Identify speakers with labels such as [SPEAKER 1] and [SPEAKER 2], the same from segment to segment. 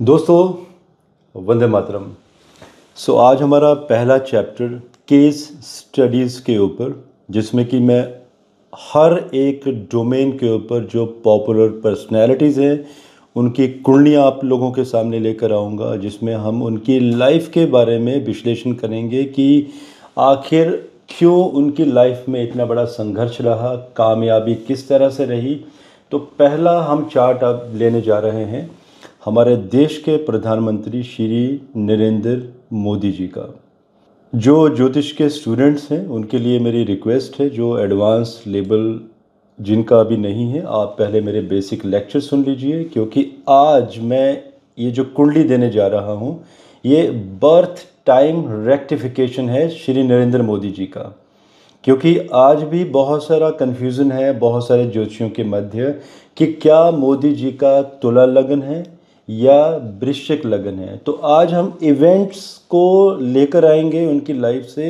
[SPEAKER 1] दोस्तों वंदे मातरम। आज हमारा पहला चैप्टर केस स्टडीज़ के ऊपर, जिसमें कि मैं हर एक डोमेन के ऊपर जो पॉपुलर पर्सनैलिटीज़ हैं उनकी कुंडलियाँ आप लोगों के सामने लेकर आऊँगा, जिसमें हम उनकी लाइफ के बारे में विश्लेषण करेंगे कि आखिर क्यों उनकी लाइफ में इतना बड़ा संघर्ष रहा, कामयाबी किस तरह से रही। तो पहला हम चार्ट अब लेने जा रहे हैं हमारे देश के प्रधानमंत्री श्री नरेंद्र मोदी जी का। जो ज्योतिष के स्टूडेंट्स हैं उनके लिए मेरी रिक्वेस्ट है, जो एडवांस लेवल जिनका अभी नहीं है, आप पहले मेरे बेसिक लेक्चर सुन लीजिए, क्योंकि आज मैं ये जो कुंडली देने जा रहा हूँ ये बर्थ टाइम रेक्टिफिकेशन है श्री नरेंद्र मोदी जी का। क्योंकि आज भी बहुत सारा कन्फ्यूज़न है बहुत सारे ज्योतिषियों के मध्य कि क्या मोदी जी का तुला लगन है या वृश्चिक लगन है। तो आज हम इवेंट्स को लेकर आएंगे उनकी लाइफ से,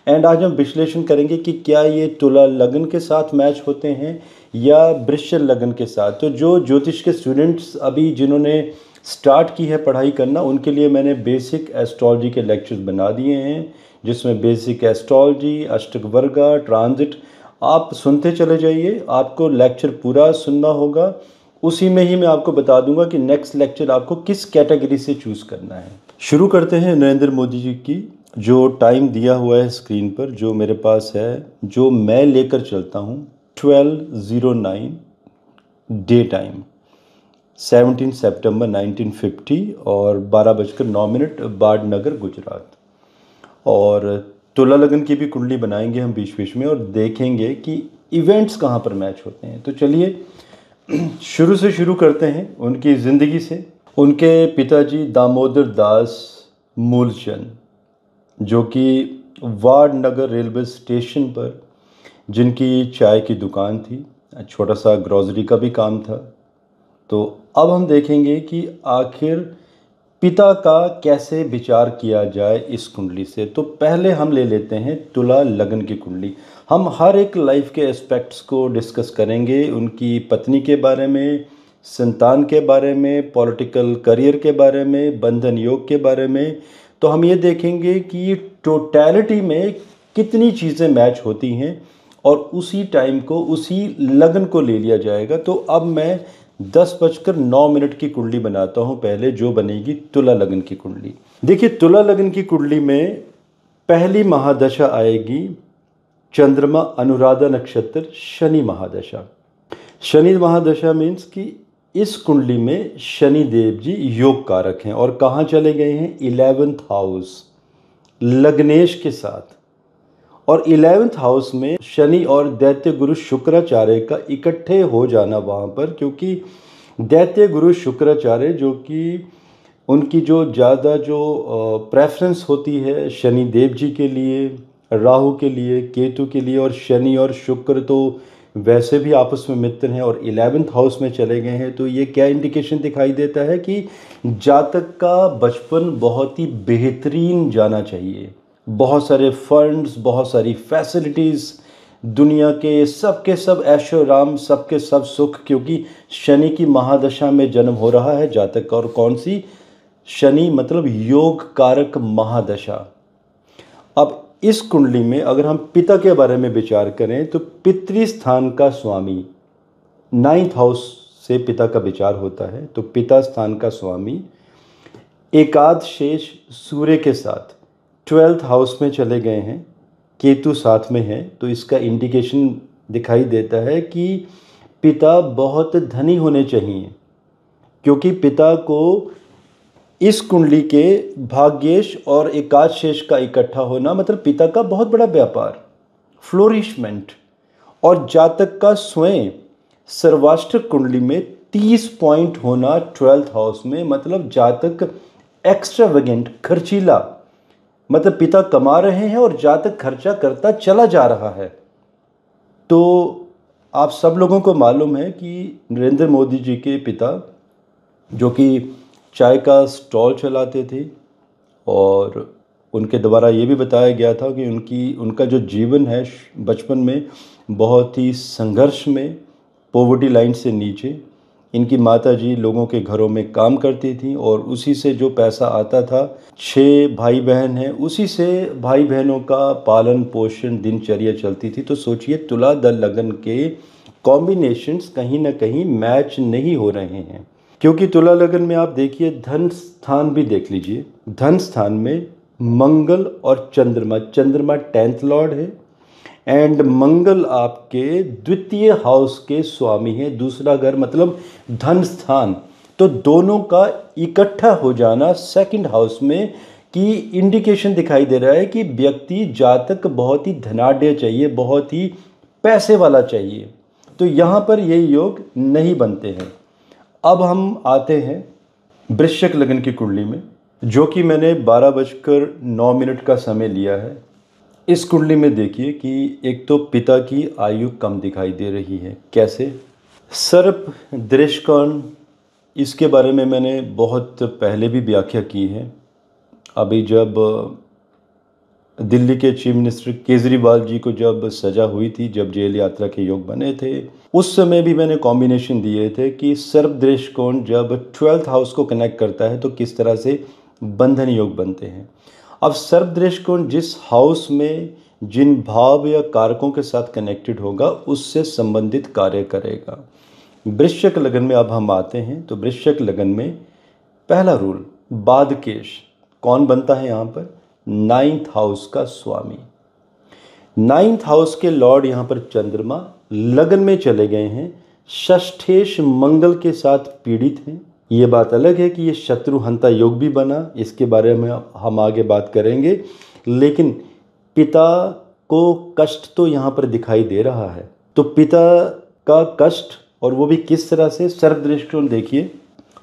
[SPEAKER 1] एंड आज हम विश्लेषण करेंगे कि क्या ये तुला लगन के साथ मैच होते हैं या वृश्चिक लगन के साथ। तो जो ज्योतिष के स्टूडेंट्स अभी जिन्होंने स्टार्ट की है पढ़ाई करना, उनके लिए मैंने बेसिक एस्ट्रोलॉजी के लेक्चर्स बना दिए हैं, जिसमें बेसिक एस्ट्रोलॉजी, अष्टक वर्गा, ट्रांजिट आप सुनते चले जाइए। आपको लेक्चर पूरा सुनना होगा, उसी में ही मैं आपको बता दूंगा कि नेक्स्ट लेक्चर आपको किस कैटेगरी से चूज़ करना है। शुरू करते हैं नरेंद्र मोदी जी की। जो टाइम दिया हुआ है स्क्रीन पर, जो मेरे पास है, जो मैं लेकर चलता हूँ, 12:09 डे टाइम, 17 सितंबर 1950 और 12:09 बाड़नगर गुजरात। और तुला लगन की भी कुंडली बनाएंगे हम बीच बीच में और देखेंगे कि इवेंट्स कहाँ पर मैच होते हैं। तो चलिए शुरू से शुरू करते हैं उनकी ज़िंदगी से। उनके पिताजी दामोदर दास मूलचंद, जो कि वाड़नगर रेलवे स्टेशन पर जिनकी चाय की दुकान थी, छोटा सा ग्रॉसरी का भी काम था। तो अब हम देखेंगे कि आखिर पिता का कैसे विचार किया जाए इस कुंडली से। तो पहले हम ले लेते हैं तुला लगन की कुंडली। हम हर एक लाइफ के एस्पेक्ट्स को डिस्कस करेंगे, उनकी पत्नी के बारे में, संतान के बारे में, पॉलिटिकल करियर के बारे में, बंधन योग के बारे में। तो हम ये देखेंगे कि टोटैलिटी में कितनी चीज़ें मैच होती हैं और उसी टाइम को, उसी लगन को ले लिया जाएगा। तो अब मैं 10:09 की कुंडली बनाता हूँ पहले, जो बनेगी तुला लगन की कुंडली। देखिए, तुला लगन की कुंडली में पहली महादशा आएगी चंद्रमा अनुराधा नक्षत्र, शनि महादशा। शनि महादशा मीन्स कि इस कुंडली में शनि देव जी योग कारक हैं और कहाँ चले गए हैं, 11th हाउस लग्नेश के साथ। और 11th हाउस में शनि और दैत्य गुरु शुक्राचार्य का इकट्ठे हो जाना वहाँ पर, क्योंकि दैत्य गुरु शुक्राचार्य जो कि उनकी जो ज़्यादा जो प्रेफरेंस होती है शनि देव जी के लिए, राहु के लिए, केतु के लिए, और शनि और शुक्र तो वैसे भी आपस में मित्र हैं और 11th हाउस में चले गए हैं। तो ये क्या इंडिकेशन दिखाई देता है कि जातक का बचपन बहुत ही बेहतरीन जाना चाहिए, बहुत सारे फंड्स, बहुत सारी फैसिलिटीज़, दुनिया के सब ऐशो राम, सबके सब सुख, क्योंकि शनि की महादशा में जन्म हो रहा है जातक का। और कौन सी? शनि मतलब योग कारक महादशा। अब इस कुंडली में अगर हम पिता के बारे में विचार करें तो पितृस्थान का स्वामी, 9th हाउस से पिता का विचार होता है। तो पिता स्थान का स्वामी एकाद शेष सूर्य के साथ 12th हाउस में चले गए हैं, केतु साथ में है। तो इसका इंडिकेशन दिखाई देता है कि पिता बहुत धनी होने चाहिए, क्योंकि पिता को इस कुंडली के भाग्येश और एकाद शेष का इकट्ठा होना मतलब पिता का बहुत बड़ा व्यापार, फ्लोरिशमेंट। और जातक का स्वयं सर्वाष्टक कुंडली में 30 पॉइंट होना 12th हाउस में, मतलब जातक एक्स्ट्रावेगेंट, खर्चीला, मतलब पिता कमा रहे हैं और जातक खर्चा करता चला जा रहा है। तो आप सब लोगों को मालूम है कि नरेंद्र मोदी जी के पिता, जो कि चाय का स्टॉल चलाते थे, और उनके द्वारा ये भी बताया गया था कि उनका जो जीवन है बचपन में बहुत ही संघर्ष में, पॉवर्टी लाइन से नीचे, इनकी माता जी लोगों के घरों में काम करती थी और उसी से जो पैसा आता था, 6 भाई बहन हैं, उसी से भाई बहनों का पालन पोषण दिनचर्या चलती थी। तो सोचिए तुला दल लगन के कॉम्बिनेशंस कहीं ना कहीं मैच नहीं हो रहे हैं, क्योंकि तुला लगन में आप देखिए धन स्थान भी देख लीजिए। धन स्थान में मंगल और चंद्रमा, चंद्रमा 10th लॉर्ड है एंड मंगल आपके द्वितीय हाउस के स्वामी है, दूसरा घर मतलब धन स्थान। तो दोनों का इकट्ठा हो जाना सेकंड हाउस में की इंडिकेशन दिखाई दे रहा है कि व्यक्ति जातक बहुत ही धनाढ्य चाहिए, बहुत ही पैसे वाला चाहिए। तो यहाँ पर ये योग नहीं बनते हैं। अब हम आते हैं वृश्चिक लगन की कुंडली में, जो कि मैंने 12:09 का समय लिया है। इस कुंडली में देखिए कि एक तो पिता की आयु कम दिखाई दे रही है। कैसे? सर्प दृष्टिकोण, इसके बारे में मैंने बहुत पहले भी व्याख्या की है। अभी जब दिल्ली के चीफ मिनिस्टर केजरीवाल जी को जब सज़ा हुई थी, जब जेल यात्रा के योग बने थे, उस समय भी मैंने कॉम्बिनेशन दिए थे कि सर्प दृष्टिकोण जब 12th हाउस को कनेक्ट करता है तो किस तरह से बंधन योग बनते हैं। अब सर्प दृष्टिकोण जिस हाउस में जिन भाव या कारकों के साथ कनेक्टेड होगा उससे संबंधित कार्य करेगा। वृश्चिक लगन में अब हम आते हैं। तो वृश्चिक लगन में पहला रूल, बादकेश कौन बनता है यहाँ पर? 9th हाउस का स्वामी। 9th हाउस के लॉर्ड यहाँ पर चंद्रमा लगन में चले गए हैं, षष्ठेश मंगल के साथ पीड़ित हैं। ये बात अलग है कि ये शत्रुहंता योग भी बना, इसके बारे में हम आगे बात करेंगे। लेकिन पिता को कष्ट तो यहाँ पर दिखाई दे रहा है। तो पिता का कष्ट, और वो भी किस तरह से? सर्प दृष्टिकोण देखिए,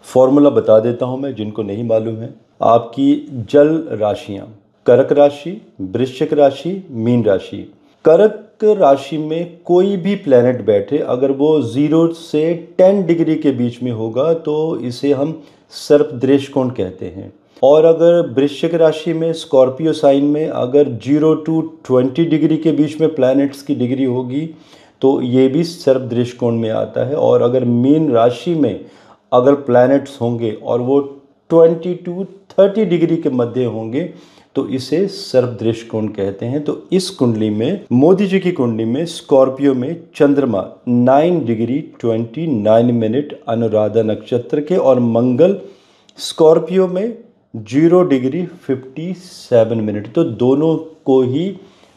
[SPEAKER 1] फॉर्मूला बता देता हूँ मैं जिनको नहीं मालूम है। आपकी जल राशियाँ, कर्क राशि, वृश्चिक राशि, मीन राशि। कर्क राशि में कोई भी प्लैनेट बैठे अगर वो 0 से 10 डिग्री के बीच में होगा तो इसे हम सर्प दृष्टिकोण कहते हैं। और अगर वृश्चिक राशि में स्कॉर्पियो साइन में अगर 0 to 20 डिग्री के बीच में प्लैनेट्स की डिग्री होगी तो ये भी सर्प दृष्टिकोण में आता है। और अगर मीन राशि में अगर प्लैनेट्स होंगे और वो 20 to 30 डिग्री के मध्य होंगे तो इसे सर्प दृष्टिकोण कहते हैं। तो इस कुंडली में, मोदी जी की कुंडली में, स्कॉर्पियो में चंद्रमा 9 डिग्री 29 मिनट अनुराधा नक्षत्र के और मंगल स्कॉर्पियो में 0 डिग्री 57 मिनट। तो दोनों को ही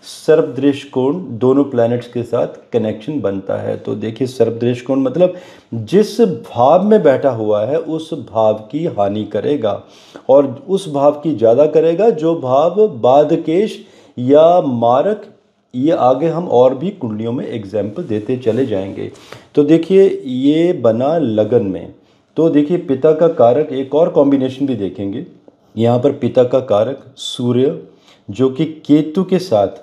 [SPEAKER 1] सर्प दृष्टिकोण, दोनों प्लैनेट्स के साथ कनेक्शन बनता है। तो देखिए सर्प दृष्टिकोण मतलब जिस भाव में बैठा हुआ है उस भाव की हानि करेगा और उस भाव की ज़्यादा करेगा जो भाव बादकेश या मारक, ये आगे हम और भी कुंडलियों में एग्जाम्पल देते चले जाएंगे। तो देखिए ये बना लगन में। तो देखिए पिता का कारक, एक और कॉम्बिनेशन भी देखेंगे यहाँ पर। पिता का कारक सूर्य जो कि केतु के साथ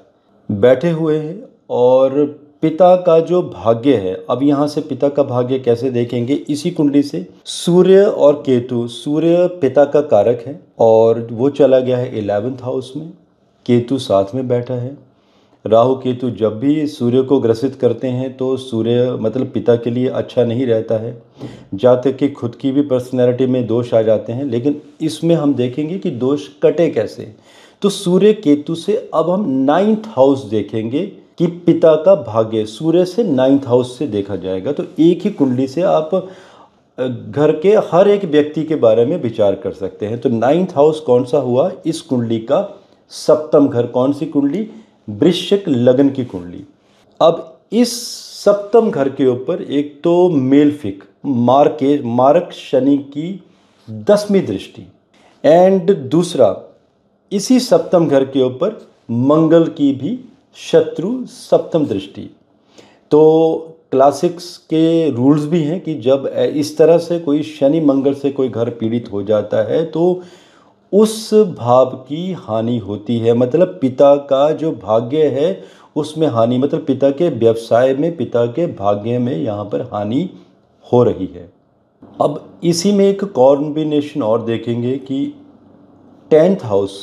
[SPEAKER 1] बैठे हुए हैं और पिता का जो भाग्य है, अब यहाँ से पिता का भाग्य कैसे देखेंगे? इसी कुंडली से सूर्य और केतु, सूर्य पिता का कारक है और वो चला गया है 11th हाउस में, केतु साथ में बैठा है। राहु केतु जब भी सूर्य को ग्रसित करते हैं तो सूर्य मतलब पिता के लिए अच्छा नहीं रहता है, जातक की खुद की भी पर्सनैलिटी में दोष आ जाते हैं। लेकिन इसमें हम देखेंगे कि दोष कटे कैसे। तो सूर्य केतु से अब हम 9th हाउस देखेंगे कि पिता का भाग्य सूर्य से 9th हाउस से देखा जाएगा। तो एक ही कुंडली से आप घर के हर एक व्यक्ति के बारे में विचार कर सकते हैं। तो 9th हाउस कौन सा हुआ? इस कुंडली का सप्तम घर। कौन सी कुंडली? वृश्चिक लगन की कुंडली। अब इस सप्तम घर के ऊपर एक तो मेलफिक मारक शनि की 10वीं दृष्टि एंड दूसरा इसी सप्तम घर के ऊपर मंगल की भी शत्रु सप्तम दृष्टि। तो क्लासिक्स के रूल्स भी हैं कि जब इस तरह से कोई शनि मंगल से कोई घर पीड़ित हो जाता है तो उस भाव की हानि होती है, मतलब पिता का जो भाग्य है उसमें हानि, मतलब पिता के व्यवसाय में, पिता के भाग्य में यहाँ पर हानि हो रही है। अब इसी में एक कॉम्बिनेशन और देखेंगे कि 10th हाउस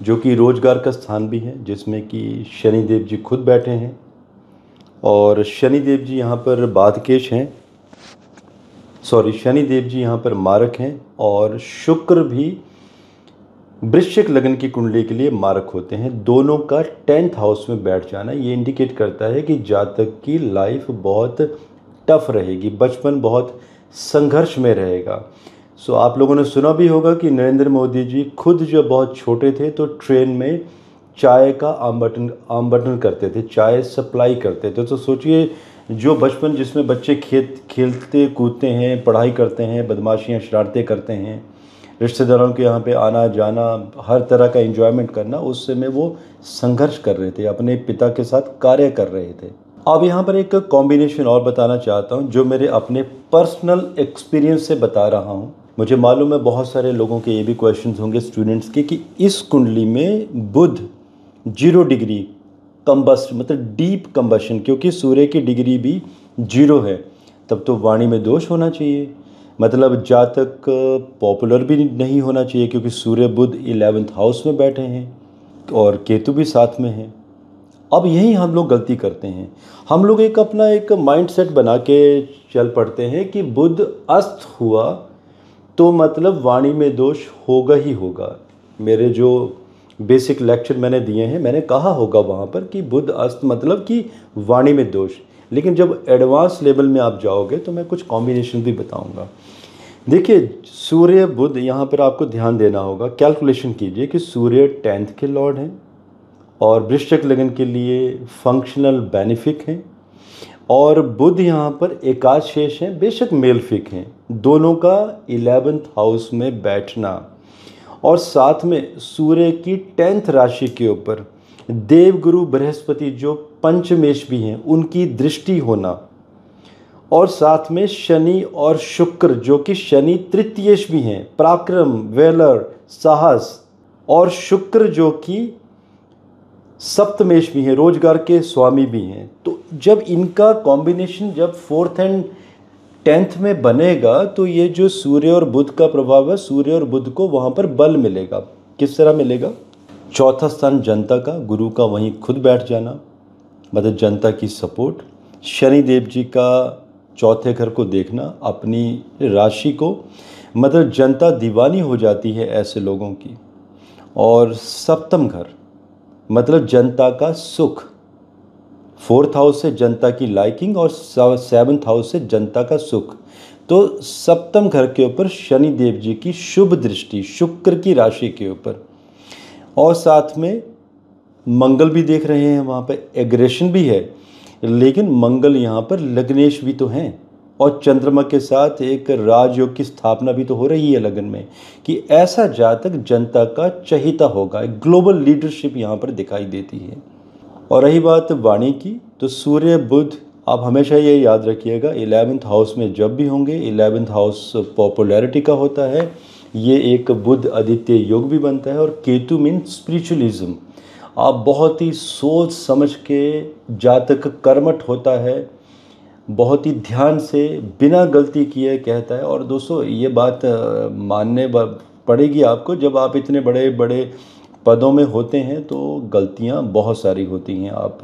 [SPEAKER 1] जो कि रोजगार का स्थान भी है, जिसमें कि शनिदेव जी खुद बैठे हैं और शनिदेव जी यहाँ पर बादकेश हैं शनि देव जी यहाँ पर मारक हैं और शुक्र भी वृश्चिक लग्न की कुंडली के लिए मारक होते हैं। दोनों का 10th हाउस में बैठ जाना ये इंडिकेट करता है कि जातक की लाइफ बहुत टफ रहेगी, बचपन बहुत संघर्ष में रहेगा। आप लोगों ने सुना भी होगा कि नरेंद्र मोदी जी खुद जब बहुत छोटे थे तो ट्रेन में चाय का आवंटन करते थे, चाय सप्लाई करते थे। तो सोचिए, जो बचपन जिसमें बच्चे खेलते कूदते हैं, पढ़ाई करते हैं, बदमाशियाँ शरारतें करते हैं, रिश्तेदारों के यहाँ पे आना जाना, हर तरह का एंजॉयमेंट करना, उस समय वो संघर्ष कर रहे थे, अपने पिता के साथ कार्य कर रहे थे। अब यहाँ पर एक कॉम्बिनेशन और बताना चाहता हूँ जो मेरे अपने पर्सनल एक्सपीरियंस से बता रहा हूँ। मुझे मालूम है बहुत सारे लोगों के ये भी क्वेश्चंस होंगे स्टूडेंट्स के कि इस कुंडली में बुध 0 डिग्री कंबस्ट मतलब डीप कंबशन, क्योंकि सूर्य की डिग्री भी 0 है, तब तो वाणी में दोष होना चाहिए। मतलब जातक पॉपुलर भी नहीं होना चाहिए क्योंकि सूर्य बुध 11th हाउस में बैठे हैं और केतु भी साथ में है। अब यही हम लोग गलती करते हैं। हम लोग अपना एक माइंडसेट बना के चल पड़ते हैं कि बुध अस्त हुआ तो मतलब वाणी में दोष होगा ही होगा। मेरे जो बेसिक लेक्चर मैंने दिए हैं, मैंने कहा होगा वहाँ पर कि बुध अस्त मतलब कि वाणी में दोष। लेकिन जब एडवांस लेवल में आप जाओगे तो मैं कुछ कॉम्बिनेशन भी बताऊंगा। देखिए, सूर्य बुध यहाँ पर आपको ध्यान देना होगा। कैलकुलेशन कीजिए कि सूर्य 10th के लॉर्ड हैं और वृश्चिक लग्न के लिए फंक्शनल बेनिफिक हैं, और बुध यहाँ पर एकादश शेष हैं, बेशक मेलफिक हैं। दोनों का 11th हाउस में बैठना और साथ में सूर्य की 10th राशि के ऊपर देवगुरु बृहस्पति जो पंचमेश भी हैं उनकी दृष्टि होना, और साथ में शनि और शुक्र जो कि शनि तृतीयेश भी हैं, पराक्रम, वेलर, साहस, और शुक्र जो कि सप्तमेश भी हैं, रोजगार के स्वामी भी हैं। तो जब इनका कॉम्बिनेशन जब 4th एंड 10th में बनेगा तो ये जो सूर्य और बुध का प्रभाव है, सूर्य और बुध को वहाँ पर बल मिलेगा। किस तरह मिलेगा? चौथा स्थान जनता का, गुरु का वहीं खुद बैठ जाना, मतलब जनता की सपोर्ट। शनि देव जी का चौथे घर को देखना, अपनी राशि को, मतलब जनता दीवानी हो जाती है ऐसे लोगों की। और सप्तम घर मतलब जनता का सुख, 4th हाउस से जनता की लाइकिंग और 7th हाउस से जनता का सुख। तो सप्तम घर के ऊपर शनि देव जी की शुभ दृष्टि शुक्र की राशि के ऊपर, और साथ में मंगल भी देख रहे हैं, वहाँ पे एग्रेशन भी है, लेकिन मंगल यहाँ पर लग्नेश भी तो हैं, और चंद्रमा के साथ एक राजयोग की स्थापना भी तो हो रही है लगन में, कि ऐसा जातक जनता का चहिता होगा। एक ग्लोबल लीडरशिप यहाँ पर दिखाई देती है। और रही बात वाणी की, तो सूर्य बुध, आप हमेशा ये याद रखिएगा 11th हाउस में जब भी होंगे, 11th हाउस पॉपुलैरिटी का होता है, ये एक बुध आदित्य योग भी बनता है। और केतु मीन्स स्पिरिचुअलिज्म, आप बहुत ही सोच समझ के, जातक कर्मठ होता है, बहुत ही ध्यान से बिना गलती किए कहता है। और दोस्तों ये बात मानने पड़ेगी आपको, जब आप इतने बड़े बड़े पदों में होते हैं तो गलतियां बहुत सारी होती हैं। आप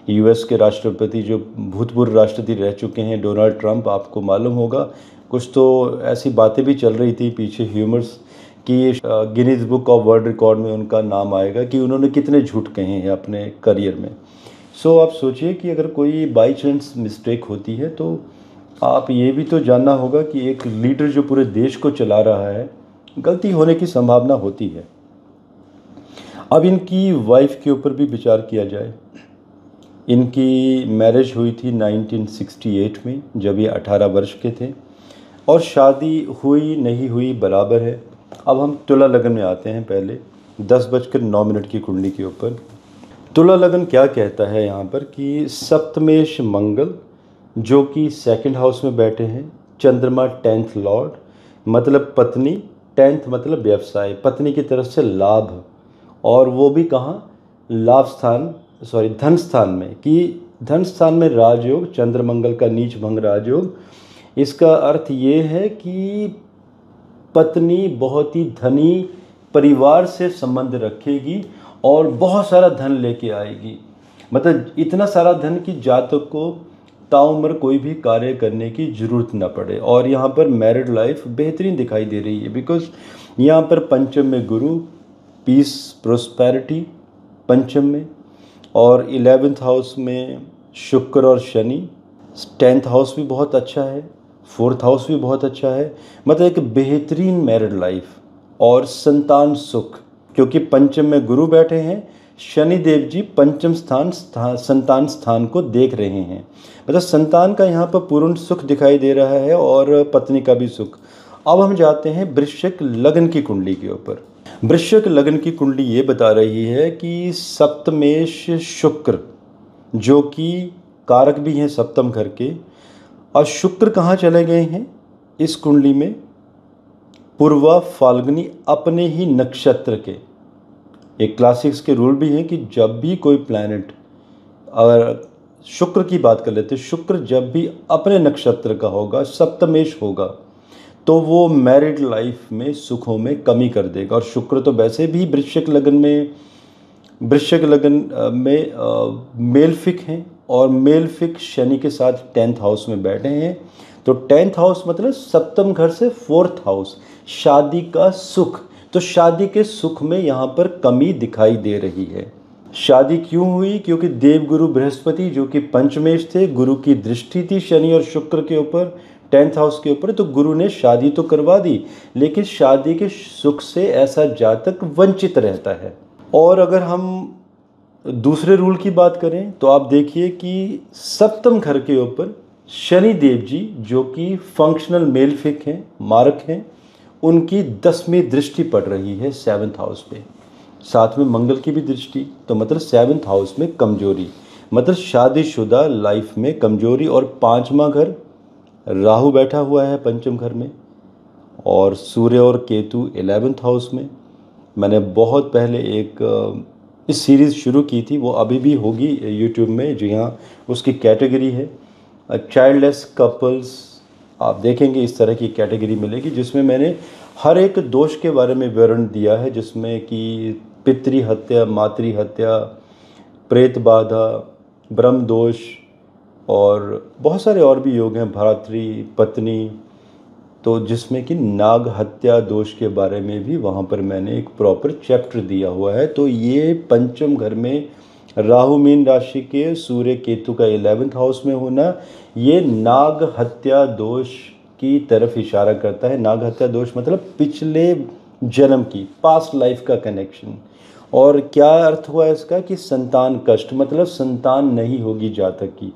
[SPEAKER 1] यूएस के राष्ट्रपति जो भूतपूर्व राष्ट्रपति रह चुके हैं डोनाल्ड ट्रंप, आपको मालूम होगा कुछ तो ऐसी बातें भी चल रही थी पीछे ह्यूमर्स कि Guinness book of world record में उनका नाम आएगा कि उन्होंने कितने झूठ कहे हैं अपने करियर में। आप सोचिए कि अगर कोई बाई चांस मिस्टेक होती है तो आप ये भी तो जानना होगा कि एक लीडर जो पूरे देश को चला रहा है, गलती होने की संभावना होती है। अब इनकी वाइफ के ऊपर भी विचार किया जाए। इनकी मैरिज हुई थी 1968 में, जब ये 18 वर्ष के थे, और शादी हुई नहीं हुई बराबर है। अब हम तुला लग्न में आते हैं। पहले 10:09 की कुंडली के ऊपर तुला लग्न क्या कहता है यहाँ पर कि सप्तमेश मंगल जो कि 2nd हाउस में बैठे हैं, चंद्रमा 10th लॉर्ड, मतलब पत्नी, 10th मतलब व्यवसाय, पत्नी की तरफ से लाभ, और वो भी कहाँ? लाभ स्थान, धन स्थान में, कि धन स्थान में राजयोग, चंद्र मंगल का नीच भंग राजयोग। इसका अर्थ ये है कि पत्नी बहुत ही धनी परिवार से संबंध रखेगी और बहुत सारा धन लेके आएगी। मतलब इतना सारा धन कि जातक को ताउम्र कोई भी कार्य करने की ज़रूरत ना पड़े। और यहाँ पर मैरिड लाइफ बेहतरीन दिखाई दे रही है, बिकॉज यहाँ पर पंचम में गुरु, पीस, प्रोस्पेरिटी पंचम में, और 11th हाउस में शुक्र और शनि। 10th हाउस भी बहुत अच्छा है, 4th हाउस भी बहुत अच्छा है। मतलब एक बेहतरीन मैरिड लाइफ और संतान सुख, क्योंकि पंचम में गुरु बैठे हैं, शनि देव जी पंचम संतान स्थान को देख रहे हैं। मतलब संतान का यहाँ पर पूर्ण सुख दिखाई दे रहा है और पत्नी का भी सुख। अब हम जाते हैं वृश्चिक लग्न की कुंडली के ऊपर। वृश्चिक लग्न की कुंडली ये बता रही है कि सप्तमेश शुक्र, जो कि कारक भी हैं सप्तम घर के, और शुक्र कहाँ चले गए हैं इस कुंडली में? पूर्वा फाल्गुनी अपने ही नक्षत्र के। एक क्लासिक्स के रूल भी हैं कि जब भी कोई प्लैनेट, अगर शुक्र की बात कर लेते हैं, शुक्र जब भी अपने नक्षत्र का होगा, सप्तमेश होगा, तो वो मैरिड लाइफ में सुखों में कमी कर देगा। और शुक्र तो वैसे भी वृश्चिक लग्न में मेलफिक हैं, और मेलफिक शनि के साथ 10th हाउस में बैठे हैं। तो 10th हाउस मतलब सप्तम घर से 4th हाउस, शादी का सुख। तो शादी के सुख में यहाँ पर कमी दिखाई दे रही है। शादी क्यों हुई? क्योंकि देवगुरु बृहस्पति, जो कि पंचमेश थे, गुरु की दृष्टि थी शनि और शुक्र के ऊपर, 10th हाउस के ऊपर। तो गुरु ने शादी तो करवा दी, लेकिन शादी के सुख से ऐसा जातक वंचित रहता है। और अगर हम दूसरे रूल की बात करें तो आप देखिए कि सप्तम घर के ऊपर शनि देव जी, जो कि फंक्शनल मेलफिक हैं, मारक हैं, उनकी 10वीं दृष्टि पड़ रही है 7th हाउस पे, साथ में मंगल की भी दृष्टि। तो मतलब 7th हाउस में कमजोरी, मतलब शादीशुदा लाइफ में कमजोरी। और 5वां घर राहु बैठा हुआ है पंचम घर में, और सूर्य और केतु 11th हाउस में। मैंने बहुत पहले एक इस सीरीज़ शुरू की थी, वो अभी भी होगी यूट्यूब में, जो यहाँ उसकी कैटेगरी है चाइल्डलेस कपल्स। आप देखेंगे इस तरह की कैटेगरी मिलेगी, जिसमें मैंने हर एक दोष के बारे में विवरण दिया है, जिसमें कि पितृ हत्या, मातृ हत्या, प्रेत बाधा, ब्रह्म दोष, और बहुत सारे और भी योग हैं, भ्रातृ पत्नी। तो जिसमें कि नाग हत्या दोष के बारे में भी वहाँ पर मैंने एक प्रॉपर चैप्टर दिया हुआ है। तो ये पंचम घर में राहु मीन राशि के, सूर्य केतु का 11th हाउस में होना, ये नाग हत्या दोष की तरफ इशारा करता है। नाग हत्या दोष मतलब पिछले जन्म की, पास्ट लाइफ का कनेक्शन। और क्या अर्थ हुआ इसका कि संतान कष्ट, मतलब संतान नहीं होगी जातक की,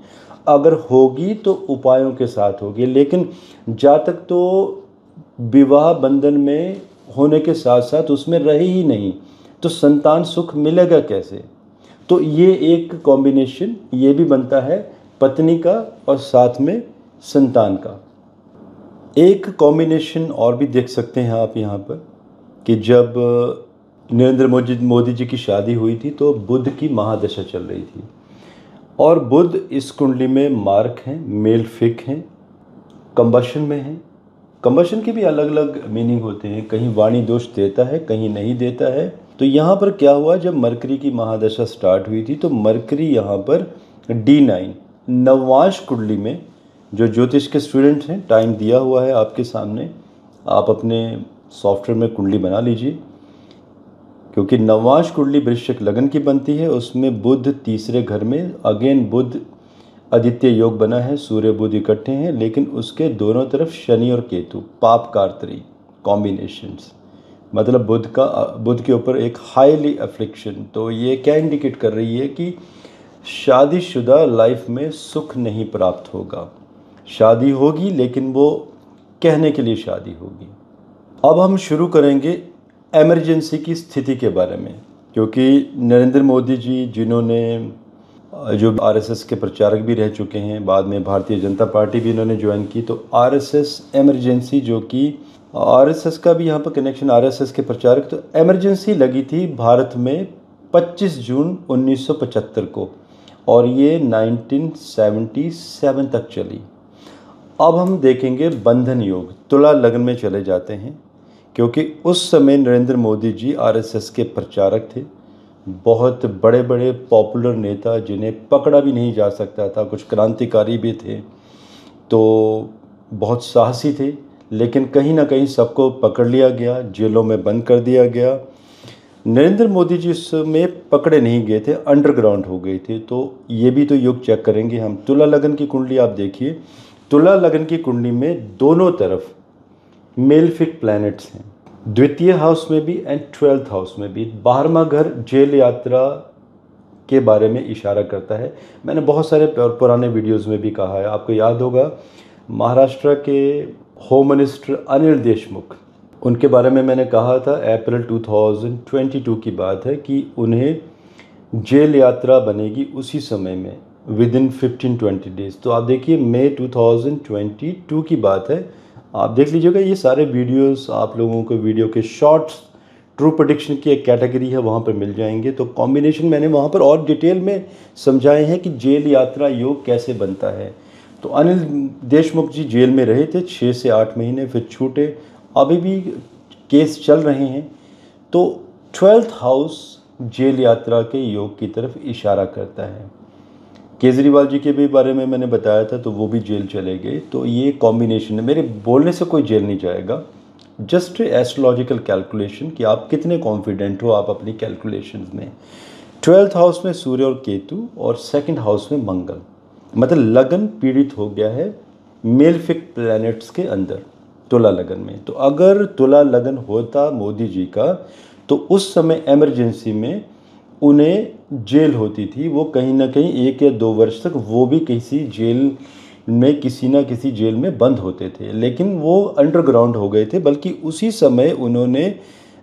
[SPEAKER 1] अगर होगी तो उपायों के साथ होगी। लेकिन जातक तो विवाह बंधन में होने के साथ साथ उसमें रहे ही नहीं, तो संतान सुख मिलेगा कैसे? तो ये एक कॉम्बिनेशन ये भी बनता है पत्नी का और साथ में संतान का। एक कॉम्बिनेशन और भी देख सकते हैं आप यहाँ पर कि जब नरेंद्र मोदी जी की शादी हुई थी तो बुध की महादशा चल रही थी, और बुध इस कुंडली में मार्क हैं, मेलफिक हैं, कंबशन में हैं। कंबशन के भी अलग अलग मीनिंग होते हैं, कहीं वाणी दोष देता है, कहीं नहीं देता है। तो यहाँ पर क्या हुआ, जब मरकरी की महादशा स्टार्ट हुई थी तो मरकरी यहाँ पर D9 नववांश कुंडली में, जो ज्योतिष के स्टूडेंट हैं, टाइम दिया हुआ है आपके सामने, आप अपने सॉफ्टवेयर में कुंडली बना लीजिए, क्योंकि नववांश कुंडली वृश्चिक लग्न की बनती है। उसमें बुध तीसरे घर में, अगेन बुध आदित्य योग बना है, सूर्य बुध इकट्ठे हैं, लेकिन उसके दोनों तरफ शनि और केतु पाप कारत्री कॉम्बिनेशंस, मतलब बुध के ऊपर एक हाईली अफ्लिक्शन। तो ये क्या इंडिकेट कर रही है कि शादीशुदा लाइफ में सुख नहीं प्राप्त होगा। शादी होगी लेकिन वो कहने के लिए शादी होगी। अब हम शुरू करेंगे इमरजेंसी की स्थिति के बारे में, क्योंकि नरेंद्र मोदी जी, जिन्होंने जो आरएसएस के प्रचारक भी रह चुके हैं, बाद में भारतीय जनता पार्टी भी इन्होंने ज्वाइन की, तो आरएसएस इमरजेंसी, जो कि आरएसएस का भी यहाँ पर कनेक्शन, आरएसएस के प्रचारक, तो इमरजेंसी लगी थी भारत में 25 जून 1975 को, और ये 1977 तक चली। अब हम देखेंगे बंधन योग, तुला लग्न में चले जाते हैं, क्योंकि उस समय नरेंद्र मोदी जी आरएसएस के प्रचारक थे, बहुत बड़े बड़े पॉपुलर नेता जिन्हें पकड़ा भी नहीं जा सकता था, कुछ क्रांतिकारी भी थे, तो बहुत साहसी थे, लेकिन कहीं ना कहीं सबको पकड़ लिया गया, जेलों में बंद कर दिया गया। नरेंद्र मोदी जी उस समय पकड़े नहीं गए थे, अंडरग्राउंड हो गए थे। तो ये भी तो योग चेक करेंगे हम। तुला लगन की कुंडली आप देखिए, तुला लगन की कुंडली में दोनों तरफ मेलफिक प्लैनेट्स हैं, द्वितीय हाउस में भी एंड 12th हाउस में भी। 12वां घर जेल यात्रा के बारे में इशारा करता है। मैंने बहुत सारे पुराने वीडियोस में भी कहा है, आपको याद होगा महाराष्ट्र के होम मिनिस्टर अनिल देशमुख, उनके बारे में मैंने कहा था अप्रैल 2022 की बात है कि उन्हें जेल यात्रा बनेगी उसी समय में, विद इन 15-20 डेज। तो आप देखिए मई 2022 की बात है, आप देख लीजिएगा। ये सारे वीडियोस आप लोगों को वीडियो के शॉर्ट्स ट्रू प्रेडिक्शन की एक कैटेगरी है, वहाँ पर मिल जाएंगे। तो कॉम्बिनेशन मैंने वहाँ पर और डिटेल में समझाए हैं कि जेल यात्रा योग कैसे बनता है। तो अनिल देशमुख जी जेल में रहे थे 6 से 8 महीने, फिर छूटे, अभी भी केस चल रहे हैं। तो 12th हाउस जेल यात्रा के योग की तरफ इशारा करता है। केजरीवाल जी के भी बारे में मैंने बताया था, तो वो भी जेल चले गए। तो ये कॉम्बिनेशन है, मेरे बोलने से कोई जेल नहीं जाएगा, जस्ट एस्ट्रोलॉजिकल कैलकुलेशन कि आप कितने कॉन्फिडेंट हो आप अपनी कैलकुलेशंस में। 12th हाउस में सूर्य और केतु, और 2nd हाउस में मंगल, मतलब लगन पीड़ित हो गया है मेलफिक प्लैनेट्स के अंदर, तुला लगन में। तो अगर तुला लगन होता मोदी जी का, तो उस समय इमरजेंसी में उन्हें जेल होती थी, वो कहीं ना कहीं 1 या 2 वर्ष तक वो भी किसी जेल में, किसी ना किसी जेल में बंद होते थे, लेकिन वो अंडरग्राउंड हो गए थे। बल्कि उसी समय उन्होंने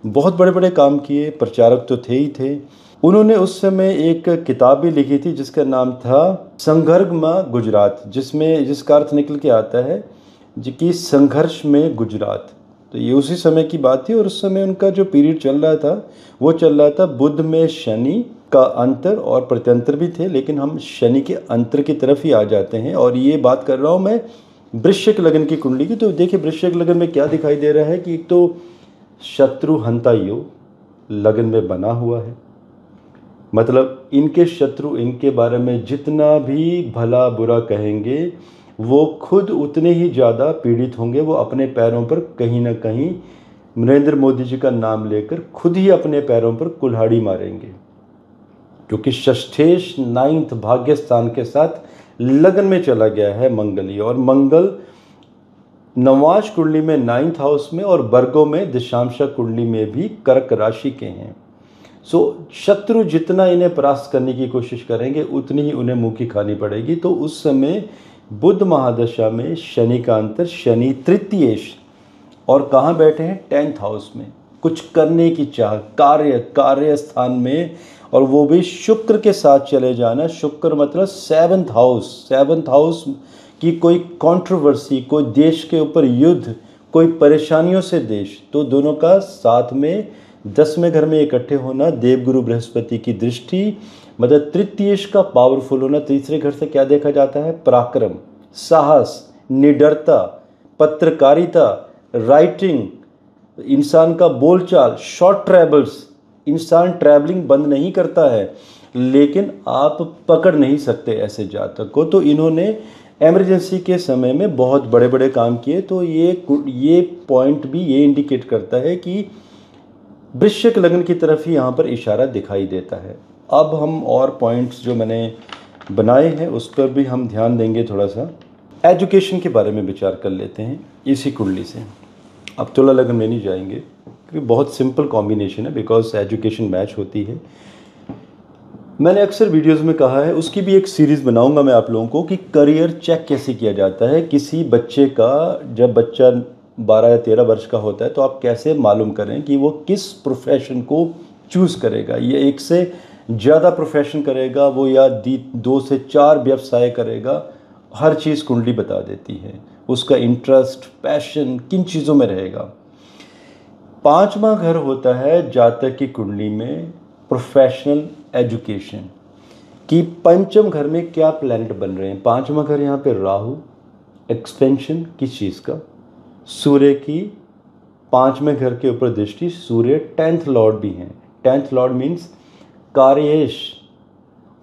[SPEAKER 1] बहुत बड़े बड़े काम किए, प्रचारक तो थे ही थे। उन्होंने उस समय एक किताब भी लिखी थी जिसका नाम था संघर्ष में गुजरात, जिसका अर्थ निकल के आता है कि संघर्ष में गुजरात। तो ये उसी समय की बात थी, और उस समय उनका जो पीरियड चल रहा था वो चल रहा था बुध में शनि का अंतर, और प्रत्यंतर भी थे, लेकिन हम शनि के अंतर की तरफ ही आ जाते हैं। और ये बात कर रहा हूँ मैं वृश्चिक लगन की कुंडली की। तो देखिए वृश्चिक लगन में क्या दिखाई दे रहा है कि एक तो शत्रु हंता योग लगन में बना हुआ है, मतलब इनके शत्रु इनके बारे में जितना भी भला बुरा कहेंगे, वो खुद उतने ही ज़्यादा पीड़ित होंगे। वो अपने पैरों पर कहीं ना कहीं नरेंद्र मोदी जी का नाम लेकर खुद ही अपने पैरों पर कुल्हाड़ी मारेंगे, क्योंकि षष्ठेश 9th भाग्य स्थान के साथ लगन में चला गया है मंगल ही। और मंगल नवांश कुंडली में 9th हाउस में, और वर्गों में दिशांशा कुंडली में भी कर्क राशि के हैं। सो शत्रु जितना इन्हें परास्त करने की कोशिश करेंगे, उतनी ही उन्हें मुंह की खानी पड़ेगी। तो उस समय बुध महादशा में शनि का अंतर, शनि तृतीयेश, और कहाँ बैठे हैं 10th हाउस में, कुछ करने की चाह, कार्य स्थान में, और वो भी शुक्र के साथ चले जाना। शुक्र मतलब 7th हाउस की कोई कंट्रोवर्सी, कोई देश के ऊपर युद्ध, कोई परेशानियों से देश, तो दोनों का साथ में 10वें घर में इकट्ठे होना, देवगुरु बृहस्पति की दृष्टि, मतलब तृतीयेश का पावरफुल होना। तीसरे घर से क्या देखा जाता है? पराक्रम, साहस, निडरता, पत्रकारिता, राइटिंग, इंसान का बोलचाल, शॉर्ट ट्रैवल्स। इंसान ट्रैवलिंग बंद नहीं करता है, लेकिन आप पकड़ नहीं सकते ऐसे जातक को। तो इन्होंने इमरजेंसी के समय में बहुत बड़े बड़े काम किए। तो ये पॉइंट भी ये इंडिकेट करता है कि वृश्चिक लगन की तरफ ही यहाँ पर इशारा दिखाई देता है। अब हम और पॉइंट्स जो मैंने बनाए हैं उस पर भी हम ध्यान देंगे। थोड़ा सा एजुकेशन के बारे में विचार कर लेते हैं इसी कुंडली से। अब तुला लगन में नहीं जाएंगे क्योंकि बहुत सिंपल कॉम्बिनेशन है, बिकॉज एजुकेशन मैच होती है। मैंने अक्सर वीडियोस में कहा है, उसकी भी एक सीरीज़ बनाऊंगा मैं आप लोगों को, कि करियर चेक कैसे किया जाता है किसी बच्चे का। जब बच्चा 12 या 13 वर्ष का होता है तो आप कैसे मालूम करें कि वो किस प्रोफेशन को चूज़ करेगा, ये एक से ज़्यादा प्रोफेशन करेगा वो, या 2 से 4 व्यवसाय करेगा। हर चीज़ कुंडली बता देती है, उसका इंटरेस्ट, पैशन किन चीज़ों में रहेगा। 5वां घर होता है जातक की कुंडली में प्रोफेशनल एजुकेशन कि पंचम घर में क्या प्लैनेट बन रहे हैं। 5वां घर यहाँ पे राहु, एक्सपेंशन किस चीज़ का, सूर्य की 5वें घर के ऊपर दृष्टि, सूर्य 10th लॉर्ड भी हैं। 10th लॉर्ड मीन्स कार्येश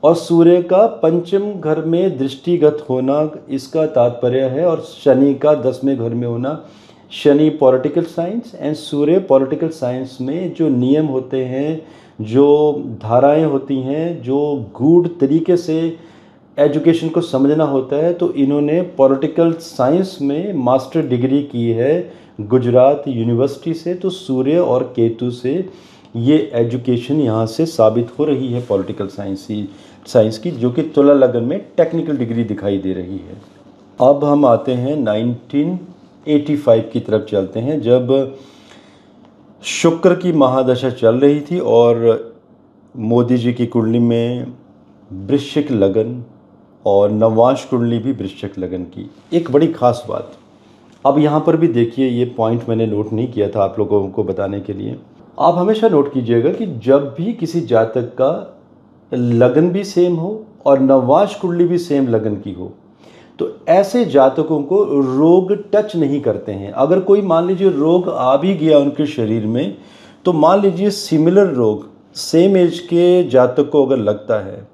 [SPEAKER 1] और सूर्य का पंचम घर में दृष्टिगत होना इसका तात्पर्य है, और शनि का 10वें घर में होना। Shani political science and Surya political science में जो नियम होते हैं, जो धाराएं होती हैं, जो गूढ़ तरीके से एजुकेशन को समझना होता है, तो इन्होंने पॉलिटिकल साइंस में मास्टर डिग्री की है गुजरात यूनिवर्सिटी से। तो सूर्य और केतु से ये एजुकेशन यहाँ से साबित हो रही है पॉलिटिकल साइंस की, जो कि तुला लगन में टेक्निकल डिग्री दिखाई दे रही है। अब हम आते हैं 1985 की तरफ चलते हैं, जब शुक्र की महादशा चल रही थी और मोदी जी की कुंडली में वृश्चिक लगन और नवांश कुंडली भी वृश्चिक लगन की। एक बड़ी खास बात, अब यहाँ पर भी देखिए, ये पॉइंट मैंने नोट नहीं किया था आप लोगों को बताने के लिए। आप हमेशा नोट कीजिएगा कि जब भी किसी जातक का लगन भी सेम हो और नवांश कुंडली भी सेम लगन की हो, तो ऐसे जातकों को रोग टच नहीं करते हैं। अगर कोई मान लीजिए रोग आ भी गया उनके शरीर में, तो मान लीजिए सिमिलर रोग सेम एज के जातक को अगर लगता है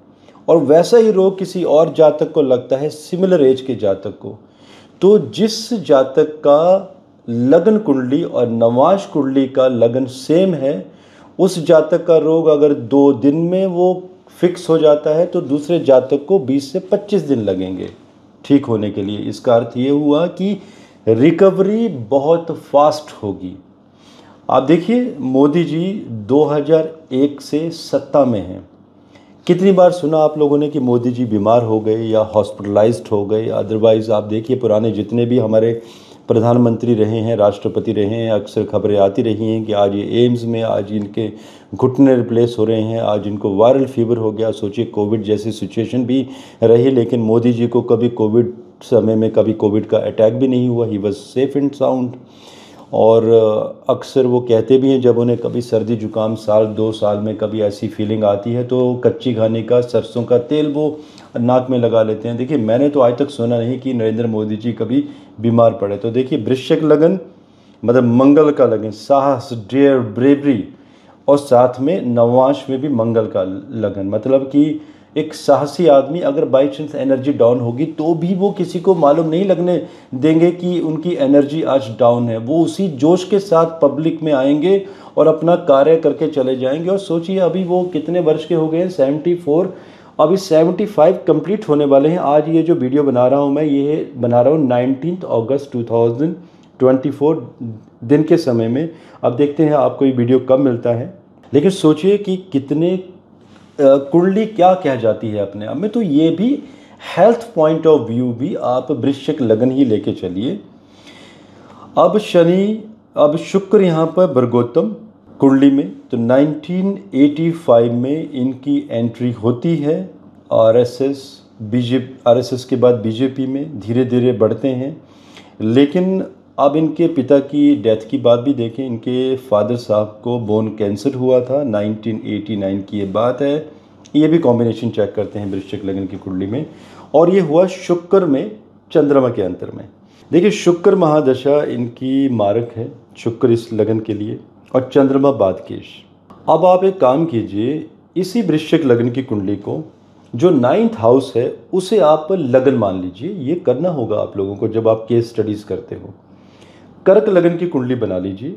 [SPEAKER 1] और वैसा ही रोग किसी और जातक को लगता है सिमिलर एज के जातक को, तो जिस जातक का लगन कुंडली और नवांश कुंडली का लगन सेम है, उस जातक का रोग अगर 2 दिन में वो फिक्स हो जाता है, तो दूसरे जातक को 20 से 25 दिन लगेंगे ठीक होने के लिए। इसका अर्थ ये हुआ कि रिकवरी बहुत फास्ट होगी। आप देखिए, मोदी जी 2001 से सत्ता में हैं। कितनी बार सुना आप लोगों ने कि मोदी जी बीमार हो गए या हॉस्पिटलाइज्ड हो गए। अदरवाइज़ आप देखिए, पुराने जितने भी हमारे प्रधानमंत्री रहे हैं, राष्ट्रपति रहे हैं, अक्सर खबरें आती रही हैं कि आज ये एम्स में, आज इनके घुटने रिप्लेस हो रहे हैं, आज इनको वायरल फीवर हो गया। सोचिए, कोविड जैसी सिचुएशन भी रही, लेकिन मोदी जी को कभी कोविड समय में कभी कोविड का अटैक भी नहीं हुआ। He was safe and sound. और अक्सर वो कहते भी हैं, जब उन्हें कभी सर्दी जुकाम साल 2 साल में कभी ऐसी फीलिंग आती है, तो कच्ची घानी का सरसों का तेल वो नाक में लगा लेते हैं। देखिए, मैंने तो आज तक सुना नहीं कि नरेंद्र मोदी जी कभी बीमार पड़े। तो देखिए, वृश्चिक लगन मतलब मंगल का लगन, साहस, डेयर, ब्रेवरी, और साथ में नवांश में भी मंगल का लगन, मतलब कि एक साहसी आदमी अगर बाई चांस एनर्जी डाउन होगी तो भी वो किसी को मालूम नहीं लगने देंगे कि उनकी एनर्जी आज डाउन है। वो उसी जोश के साथ पब्लिक में आएंगे और अपना कार्य करके चले जाएंगे। और सोचिए, अभी वो कितने वर्ष के हो गए हैं, 74, अभी 75 कंप्लीट होने वाले हैं। आज ये जो वीडियो बना रहा हूँ मैं, ये बना रहा हूँ 19 अगस्त 2024 दिन के समय में। अब देखते हैं आपको ये वीडियो कब मिलता है, लेकिन सोचिए कि कितने कुंडली क्या कह जाती है अपने आप में। तो ये भी हेल्थ पॉइंट ऑफ व्यू भी आप वृश्चिक लगन ही लेके चलिए। अब शुक्र यहाँ पर वर्गोत्तम कुंडली में, तो 1985 में इनकी एंट्री होती है। आरएसएस के बाद बीजेपी में धीरे धीरे बढ़ते हैं। लेकिन अब इनके पिता की डेथ की बात भी देखें। इनके फादर साहब को बोन कैंसर हुआ था, 1989 की ये बात है। ये भी कॉम्बिनेशन चेक करते हैं वृश्चिक लगन की कुंडली में, और ये हुआ शुक्र में चंद्रमा के अंतर में। देखिए, शुक्र महादशा इनकी मारक है, शुक्र इस लगन के लिए, और चंद्रमा बादकेश। अब आप एक काम कीजिए, इसी वृश्चिक लगन की कुंडली को जो 9th हाउस है उसे आप लगन मान लीजिए। ये करना होगा आप लोगों को जब आप केस स्टडीज़ करते हो। कर्क लगन की कुंडली बना लीजिए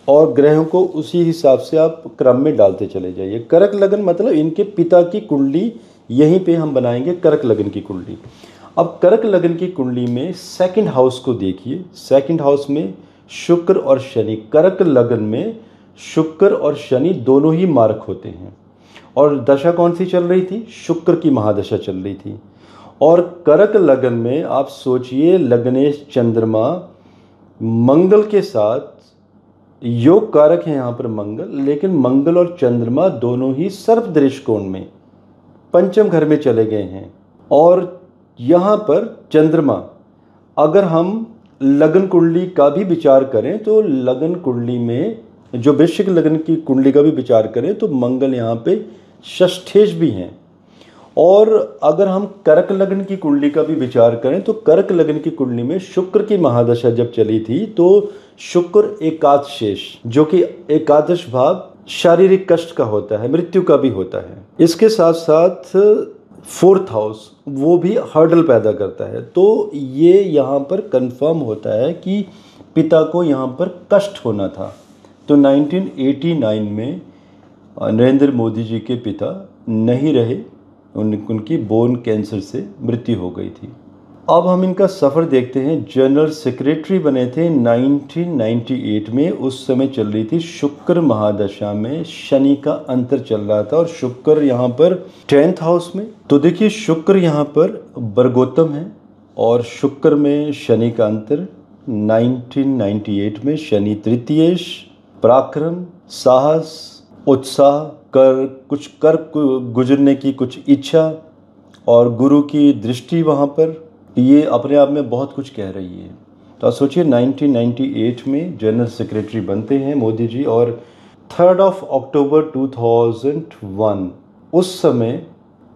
[SPEAKER 1] और ग्रहों को उसी हिसाब से आप क्रम में डालते चले जाइए। कर्क लगन मतलब इनके पिता की कुंडली, यहीं पे हम बनाएंगे कर्क लगन की कुंडली। अब कर्क लगन की कुंडली में 2nd हाउस को देखिए। 2nd हाउस में शुक्र और शनि। कर्क लगन में शुक्र और शनि दोनों ही मार्क होते हैं। और दशा कौन सी चल रही थी? शुक्र की महादशा चल रही थी। और कर्क लगन में आप सोचिए, लग्नेश चंद्रमा मंगल के साथ योग कारक है यहाँ पर मंगल, लेकिन मंगल और चंद्रमा दोनों ही सर्प दृष्टिकोण में पंचम घर में चले गए हैं। और यहाँ पर चंद्रमा, अगर हम लगन कुंडली का भी विचार करें तो लगन कुंडली में जो वृश्चिक लगन की कुंडली का भी विचार करें तो मंगल यहाँ पे षष्ठेश भी हैं। और अगर हम कर्क लगन की कुंडली का भी विचार करें तो कर्क लगन की कुंडली में शुक्र की महादशा जब चली थी तो शुक्र एकादशेश, जो कि एकादश भाव शारीरिक कष्ट का होता है, मृत्यु का भी होता है। इसके साथ साथ फोर्थ हाउस वो भी हर्डल पैदा करता है। तो ये यहाँ पर कंफर्म होता है कि पिता को यहाँ पर कष्ट होना था। तो 1989 में नरेंद्र मोदी जी के पिता नहीं रहे, उनकी बोन कैंसर से मृत्यु हो गई थी। अब हम इनका सफ़र देखते हैं। जनरल सेक्रेटरी बने थे 1998 में। उस समय चल रही थी शुक्र महादशा में, शनि का अंतर चल रहा था और शुक्र यहाँ पर 10th हाउस में। तो देखिए शुक्र यहाँ पर वर्गोत्तम है और शुक्र में शनि का अंतर। 1998 में शनि तृतीयेश, पराक्रम, साहस, उत्साह, कुछ कर गुजरने की कुछ इच्छा और गुरु की दृष्टि वहाँ पर, ये अपने आप में बहुत कुछ कह रही है। तो आप सोचिए 1998 में जनरल सेक्रेटरी बनते हैं मोदी जी और 3 अक्टूबर 2001 उस समय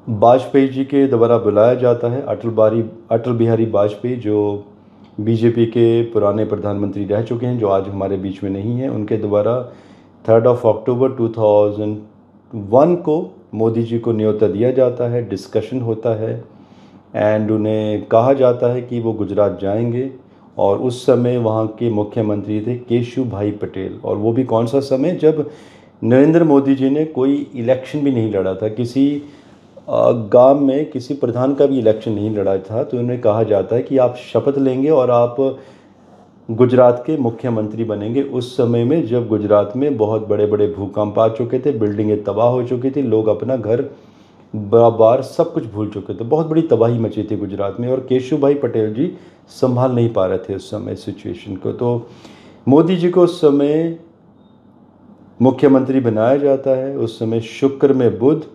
[SPEAKER 1] वाजपेयी जी के द्वारा बुलाया जाता है। अटल बिहारी वाजपेयी जो बीजेपी के पुराने प्रधानमंत्री रह चुके हैं, जो आज हमारे बीच में नहीं हैं, उनके द्वारा 3 अक्टूबर 2001 को मोदी जी को न्योता दिया जाता है, डिस्कशन होता है एंड उन्हें कहा जाता है कि वो गुजरात जाएंगे। और उस समय वहाँ के मुख्यमंत्री थे केशु भाई पटेल। और वो भी कौन सा समय, जब नरेंद्र मोदी जी ने कोई इलेक्शन भी नहीं लड़ा था, किसी गांव में किसी प्रधान का भी इलेक्शन नहीं लड़ा था। तो उन्हें कहा जाता है कि आप शपथ लेंगे और आप गुजरात के मुख्यमंत्री बनेंगे उस समय में जब गुजरात में बहुत बड़े बड़े भूकंप आ चुके थे, बिल्डिंगें तबाह हो चुकी थी, लोग अपना घर बार सब कुछ भूल चुके थे, बहुत बड़ी तबाही मची थी गुजरात में और केशु भाई पटेल जी संभाल नहीं पा रहे थे उस समय सिचुएशन को। तो मोदी जी को उस समय मुख्यमंत्री बनाया जाता है। उस समय शुक्र में बुध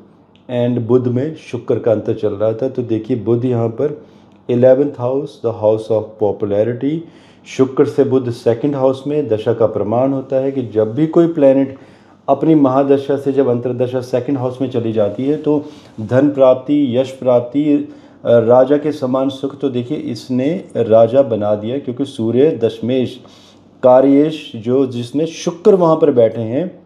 [SPEAKER 1] एंड बुध में शुक्र का अंतर चल रहा था। तो देखिए बुध यहाँ पर 11th house, the house of popularity. शुक्र से बुध 2nd हाउस में दशा का प्रमाण होता है कि जब भी कोई प्लैनेट अपनी महादशा से जब अंतर्दशा 2nd हाउस में चली जाती है तो धन प्राप्ति, यश प्राप्ति, राजा के समान सुख। तो देखिए इसने राजा बना दिया क्योंकि सूर्य दशमेश कार्येश जो जिसमें शुक्र वहाँ पर बैठे हैं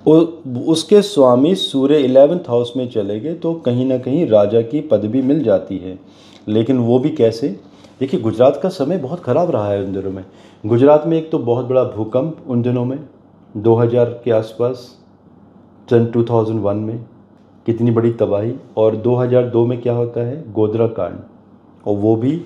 [SPEAKER 1] उसके स्वामी सूर्य 11th हाउस में चले गए तो कहीं ना कहीं राजा की पदवी मिल जाती है। लेकिन वो भी कैसे, देखिए गुजरात का समय बहुत ख़राब रहा है उन दिनों में। गुजरात में एक तो बहुत बड़ा भूकंप उन दिनों में 2000 के आसपास, सन 2001 में कितनी बड़ी तबाही, और 2002 में क्या होता है, गोधरा कांड। और वो भी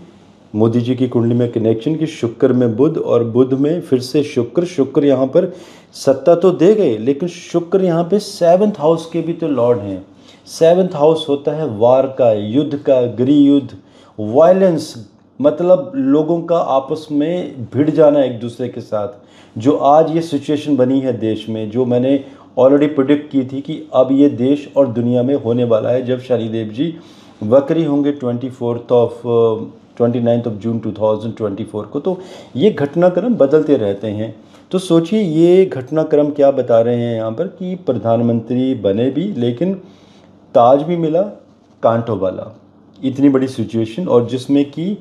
[SPEAKER 1] मोदी जी की कुंडली में कनेक्शन कि शुक्र में बुध और बुध में फिर से शुक्र यहाँ पर सत्ता तो दे गए लेकिन शुक्र यहाँ पे 7th हाउस के भी तो लॉर्ड हैं। 7th हाउस होता है वार का, युद्ध का, गृह युद्ध, वायलेंस, मतलब लोगों का आपस में भिड़ जाना एक दूसरे के साथ। जो आज ये सिचुएशन बनी है देश में, जो मैंने ऑलरेडी प्रिडिक्ट की थी कि अब ये देश और दुनिया में होने वाला है जब शनिदेव जी वक्री होंगे 29 जून 2024 को। तो ये घटनाक्रम बदलते रहते हैं। तो सोचिए ये घटनाक्रम क्या बता रहे हैं यहाँ पर कि प्रधानमंत्री बने भी लेकिन ताज भी मिला कांटों वाला, इतनी बड़ी सिचुएशन, और जिसमें कि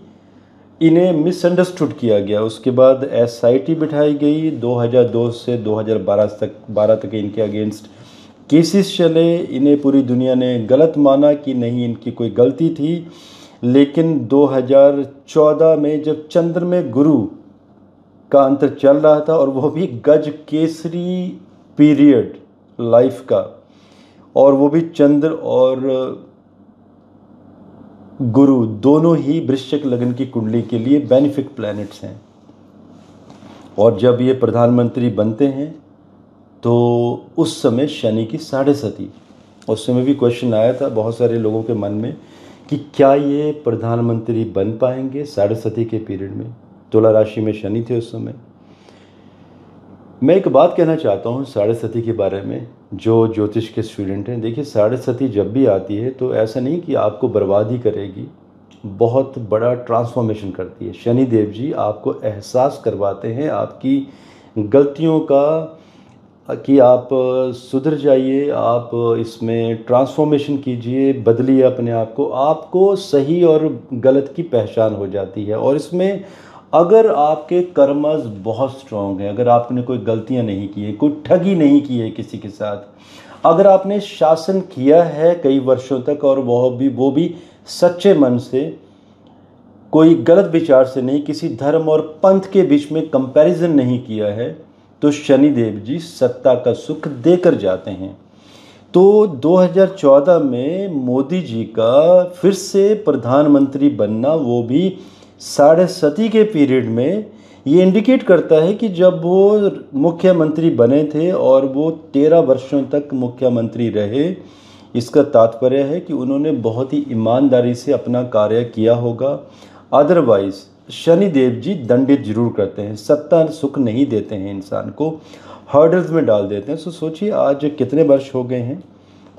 [SPEAKER 1] इन्हें मिसअंडरस्टूड किया गया। उसके बाद एसआईटी बिठाई गई 2002 से 2012 तक इनके अगेंस्ट केसेस चले। इन्हें पूरी दुनिया ने गलत माना कि नहीं इनकी कोई गलती थी। लेकिन 2014 में जब चंद्र में गुरु का अंतर चल रहा था और वो भी गज केसरी पीरियड लाइफ का, और वो भी चंद्र और गुरु दोनों ही वृश्चिक लग्न की कुंडली के लिए बेनिफिक प्लैनेट्स हैं। और जब ये प्रधानमंत्री बनते हैं तो उस समय शनि की 7.5, उस समय भी क्वेश्चन आया था बहुत सारे लोगों के मन में कि क्या ये प्रधानमंत्री बन पाएंगे 7.5 के पीरियड में। तुला राशि में शनि थे उस समय। मैं एक बात कहना चाहता हूँ 7.5 के बारे में, जो ज्योतिष के स्टूडेंट हैं। देखिए 7.5 जब भी आती है तो ऐसा नहीं कि आपको बर्बाद ही करेगी, बहुत बड़ा ट्रांसफॉर्मेशन करती है। शनि देव जी आपको एहसास करवाते हैं आपकी गलतियों का कि आप सुधर जाइए, आप इसमें ट्रांसफॉर्मेशन कीजिए, बदलिए अपने आप को। आपको सही और गलत की पहचान हो जाती है और इसमें अगर आपके कर्मस बहुत स्ट्रांग है, अगर आपने कोई गलतियां नहीं की है, कोई ठगी नहीं की है किसी के साथ, अगर आपने शासन किया है कई वर्षों तक और वो भी सच्चे मन से, कोई गलत विचार से नहीं, किसी धर्म और पंथ के बीच में कंपैरिजन नहीं किया है, तो शनिदेव जी सत्ता का सुख देकर जाते हैं। तो 2014 में मोदी जी का फिर से प्रधानमंत्री बनना, वो भी साढ़े सती के पीरियड में, ये इंडिकेट करता है कि जब वो मुख्यमंत्री बने थे और वो 13 वर्षों तक मुख्यमंत्री रहे, इसका तात्पर्य है कि उन्होंने बहुत ही ईमानदारी से अपना कार्य किया होगा। अदरवाइज शनिदेव जी दंडित जरूर करते हैं, सत्ता सुख नहीं देते हैं, इंसान को हर्डल्स में डाल देते हैं। सो सोचिए आज कितने वर्ष हो गए हैं,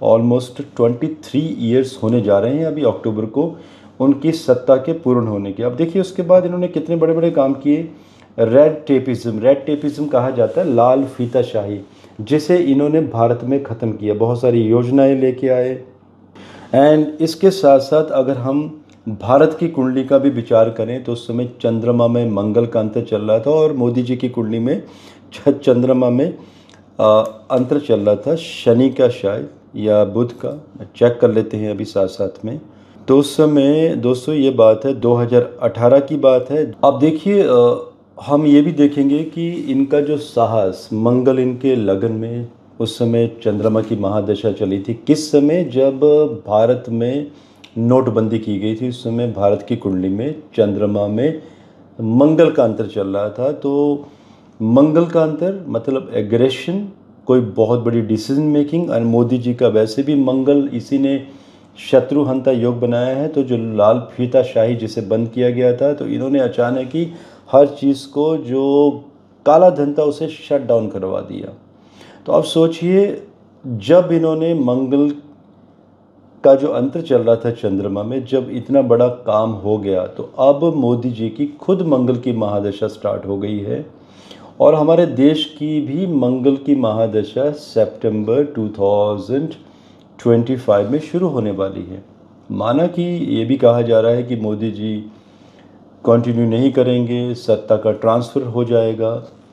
[SPEAKER 1] ऑलमोस्ट 23 ईयर्स होने जा रहे हैं अभी अक्टूबर को उनकी सत्ता के पूर्ण होने के। अब देखिए उसके बाद इन्होंने कितने बड़े बड़े काम किए। रेड टेपिज्म कहा जाता है लाल फीताशाही, जिसे इन्होंने भारत में ख़त्म किया, बहुत सारी योजनाएं लेके आए। एंड इसके साथ साथ अगर हम भारत की कुंडली का भी विचार करें तो उस समय चंद्रमा में मंगल का अंतर चल रहा था और मोदी जी की कुंडली में चंद्रमा में अंतर चल रहा था, शनि का शायद या बुध का, चेक कर लेते हैं अभी साथ साथ में। तो उस समय दोस्तों ये बात है 2018 की बात है। अब देखिए हम ये भी देखेंगे कि इनका जो साहस, मंगल इनके लगन में, उस समय चंद्रमा की महादशा चली थी। किस समय? जब भारत में नोटबंदी की गई थी, उस समय भारत की कुंडली में चंद्रमा में मंगल का अंतर चल रहा था। तो मंगल का अंतर मतलब एग्रेशन, कोई बहुत बड़ी डिसीजन मेकिंग, और मोदी जी का वैसे भी मंगल इसी ने शत्रुहंता योग बनाया है। तो जो लाल फीताशाही जिसे बंद किया गया था, तो इन्होंने अचानक ही हर चीज़ को जो काला धन था उसे शट डाउन करवा दिया। तो अब सोचिए जब इन्होंने मंगल का जो अंतर चल रहा था चंद्रमा में, जब इतना बड़ा काम हो गया, तो अब मोदी जी की खुद मंगल की महादशा स्टार्ट हो गई है और हमारे देश की भी मंगल की महादशा सितंबर 2025 में शुरू होने वाली है। माना कि ये भी कहा जा रहा है कि मोदी जी कंटिन्यू नहीं करेंगे, सत्ता का ट्रांसफ़र हो जाएगा।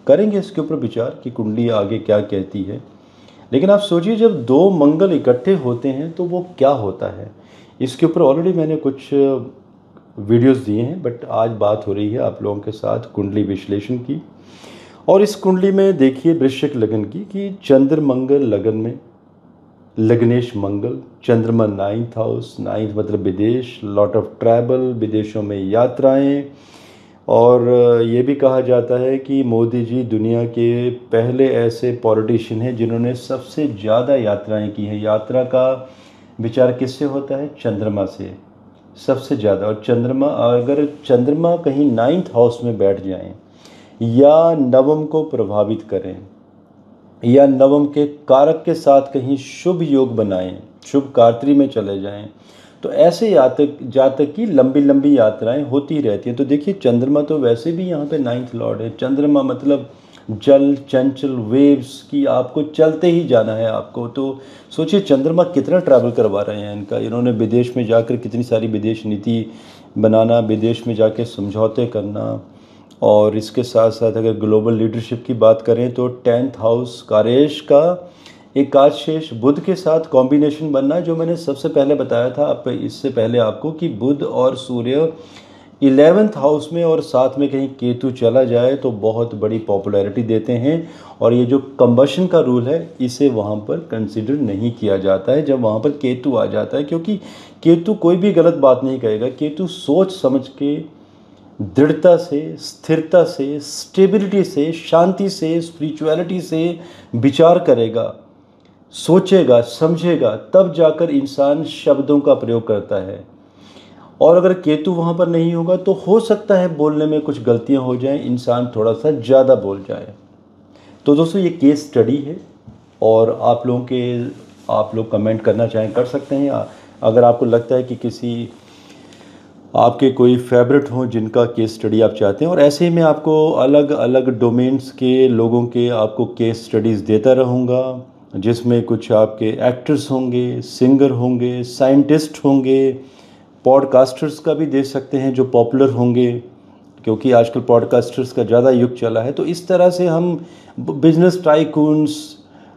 [SPEAKER 1] करेंगे इसके ऊपर विचार कि कुंडली आगे क्या कहती है। लेकिन आप सोचिए जब दो मंगल इकट्ठे होते हैं तो वो क्या होता है। इसके ऊपर ऑलरेडी मैंने कुछ वीडियोस दिए हैं, बट आज बात हो रही है आप लोगों के साथ कुंडली विश्लेषण की। और इस कुंडली में देखिए वृश्चिक लगन की कि चंद्र मंगल लगन में, लग्नेश मंगल, चंद्रमा 9th हाउस, 9th मतलब विदेश, लॉट ऑफ ट्रैवल, विदेशों में यात्राएं। और ये भी कहा जाता है कि मोदी जी दुनिया के पहले ऐसे पॉलिटिशियन हैं जिन्होंने सबसे ज़्यादा यात्राएं की हैं। यात्रा का विचार किससे होता है? चंद्रमा से सबसे ज़्यादा। और चंद्रमा, अगर चंद्रमा कहीं 9th हाउस में बैठ जाएं या नवम को प्रभावित करें या नवम के कारक के साथ कहीं शुभ योग बनाएं, शुभ कार्तरी में चले जाएं, तो ऐसे जातक की लंबी लंबी यात्राएं होती रहती हैं। तो देखिए चंद्रमा तो वैसे भी यहाँ पे 9th लॉर्ड है। चंद्रमा मतलब जल, चंचल, वेव्स की, आपको चलते ही जाना है आपको। तो सोचिए चंद्रमा कितना ट्रैवल करवा रहे हैं इनका। इन्होंने विदेश में जाकर कितनी सारी विदेश नीति बनाना, विदेश में जाके समझौते करना। और इसके साथ साथ अगर ग्लोबल लीडरशिप की बात करें तो 10th हाउस कार्येश का एकादशेष बुध के साथ कॉम्बिनेशन बनना, जो मैंने सबसे पहले बताया था अब इससे पहले आपको कि बुध और सूर्य 11th हाउस में और साथ में कहीं केतु चला जाए तो बहुत बड़ी पॉपुलैरिटी देते हैं। और ये जो कंबशन का रूल है इसे वहाँ पर कंसिडर नहीं किया जाता है जब वहाँ पर केतु आ जाता है, क्योंकि केतु कोई भी गलत बात नहीं कहेगा। केतु सोच समझ के, दृढ़ता से, स्थिरता से, स्टेबिलिटी से, शांति से, स्पिरिचुअलिटी से विचार करेगा, सोचेगा, समझेगा, तब जाकर इंसान शब्दों का प्रयोग करता है। और अगर केतु वहाँ पर नहीं होगा तो हो सकता है बोलने में कुछ गलतियाँ हो जाएं, इंसान थोड़ा सा ज़्यादा बोल जाए। तो दोस्तों ये केस स्टडी है और आप लोग कमेंट करना चाहें कर सकते हैं। अगर आपको लगता है कि किसी आपके कोई फेवरेट हों जिनका केस स्टडी आप चाहते हैं, और ऐसे ही मैं आपको अलग अलग डोमेन्स के लोगों के आपको केस स्टडीज़ देता रहूँगा, जिसमें कुछ आपके एक्टर्स होंगे, सिंगर होंगे, साइंटिस्ट होंगे, पॉडकास्टर्स का भी दे सकते हैं जो पॉपुलर होंगे, क्योंकि आजकल पॉडकास्टर्स का ज़्यादा युग चला है। तो इस तरह से हम बिजनेस टाइकून्स,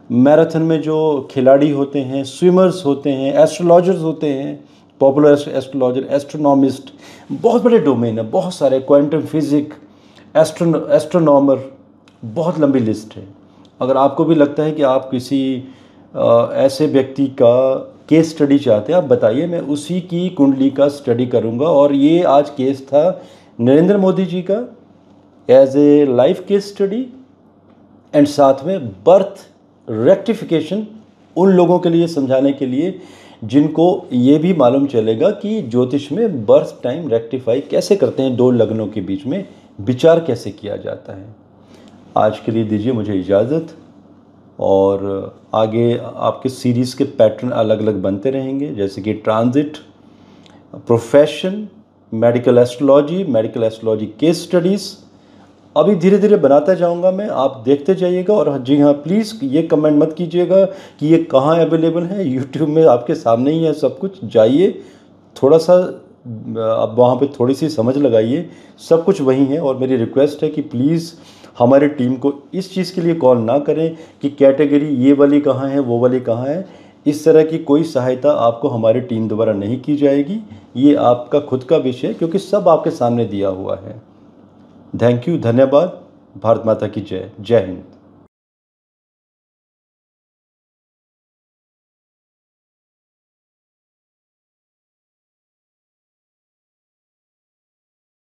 [SPEAKER 1] मैराथन में जो खिलाड़ी होते हैं, स्विमर्स होते हैं, एस्ट्रोलॉजर्स होते हैं, पॉपुलर एस्ट्रोलॉजर, एस्ट्रोनॉमिस्ट, बहुत बड़े डोमेन है, बहुत सारे, क्वांटम फिजिक, एस्ट्रोनॉमर, बहुत लंबी लिस्ट है। अगर आपको भी लगता है कि आप किसी ऐसे व्यक्ति का केस स्टडी चाहते हैं, आप बताइए, मैं उसी की कुंडली का स्टडी करूंगा। और ये आज केस था नरेंद्र मोदी जी का as a life case study, and साथ में बर्थ रेक्टिफिकेशन उन लोगों के लिए समझाने के लिए जिनको ये भी मालूम चलेगा कि ज्योतिष में बर्थ टाइम रेक्टिफाई कैसे करते हैं, दो लग्नों के बीच में विचार कैसे किया जाता है। आज के लिए दीजिए मुझे इजाज़त, और आगे आपके सीरीज़ के पैटर्न अलग अलग बनते रहेंगे, जैसे कि transit, profession, medical astrology case studies. अभी धीरे धीरे बनाता जाऊंगा मैं, आप देखते जाइएगा। और जी हाँ, प्लीज़ ये कमेंट मत कीजिएगा कि ये कहाँ अवेलेबल है। यूट्यूब में आपके सामने ही है सब कुछ, जाइए थोड़ा सा, अब वहाँ पे थोड़ी सी समझ लगाइए, सब कुछ वहीं है। और मेरी रिक्वेस्ट है कि प्लीज़ हमारे टीम को इस चीज़ के लिए कॉल ना करें कि कैटेगरी ये वाली कहाँ है, वो वाली कहाँ है। इस तरह की कोई सहायता आपको हमारी टीम द्वारा नहीं की जाएगी। ये आपका खुद का विषय है, क्योंकि सब आपके सामने दिया हुआ है। थैंक यू, धन्यवाद। भारत माता की जय। जय हिंद।